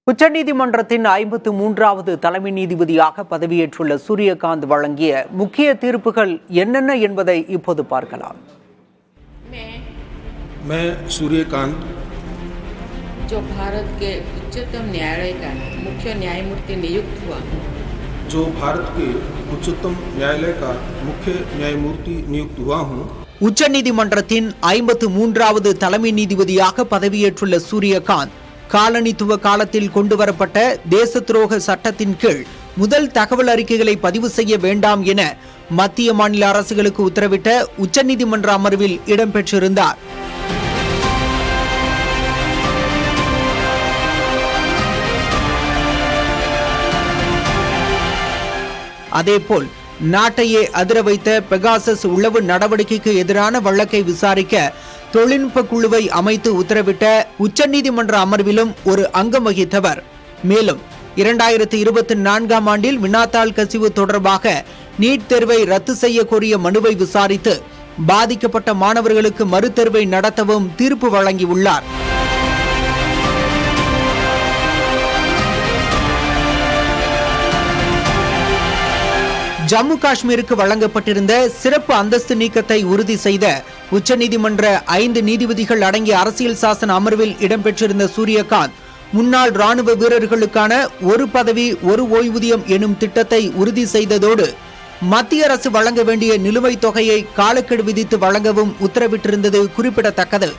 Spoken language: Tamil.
உச்சநீதிமன்றத்தின் 53வது தலைமை நீதிபதியாக பதவியேற்றுள்ள சூரியகாந்த் வழங்கிய முக்கிய தீர்ப்புகள் என்னென்ன என்பதை இப்போது பார்க்கலாம். मैं सूर्यकांत जो भारत के उच्चतम न्यायालय का मुख्य न्यायमूर्ति नियुक्त हुआ हूँ, जो भारत के उच्चतम न्यायालय का मुख्य न्यायमूर्ति नियुक्त हुआ हूँ. உச்சநீதிமன்றத்தின் 53வது தலைமை நீதிபதியாக பதவியேற்றுள்ள சூரியகாந்த் காலனித்துவ காலத்தில் கொண்டுவரப்பட்ட தேச துரோக சட்டத்தின் கீழ் முதல் தகவல் அறிக்கைகளை பதிவு செய்ய வேண்டாம் என மத்திய மாநில அரசுகளுக்கு உத்தரவிட்ட உச்சநீதிமன்ற அமர்வில் இடம்பெற்றிருந்தார். அதேபோல் நாட்டையே அதிர வைத்த பெகாசஸ் உளவு நடவடிக்கைக்கு எதிரான வழக்கை விசாரிக்க தொழில்நுட்ப குழுவை அமைத்து உத்தரவிட்ட உச்சநீதிமன்ற அமர்விலும் ஒரு அங்கம் வகித்தவர். மேலும் 2024ஆம் ஆண்டில் வினாத்தாள் கசிவு தொடர்பாக நீட் தேர்வை ரத்து செய்ய கோரிய மனுவை விசாரித்து பாதிக்கப்பட்ட மாணவர்களுக்கு மறுதேர்வை நடத்தவும் தீர்ப்பு வழங்கியுள்ளார். ஜம்மு காஷ்மீருக்கு வழங்கப்பட்டிருந்த சிறப்பு அந்தஸ்து நீக்கத்தை உறுதி செய்த உச்சநீதிமன்ற 5 நீதிபதிகள் அடங்கிய அரசியல் சாசன அமர்வில் இடம்பெற்றிருந்த சூரியகாந்த் முன்னாள் ராணுவ வீரர்களுக்கான ஒரு பதவி ஒரு ஓய்வூதியம் எனும் திட்டத்தை உறுதி செய்ததோடு மத்திய அரசு வழங்க வேண்டிய நிலுவைத் தொகையை காலக்கெடு விதித்து வழங்கவும் உத்தரவிட்டிருந்தது குறிப்பிடத்தக்கது.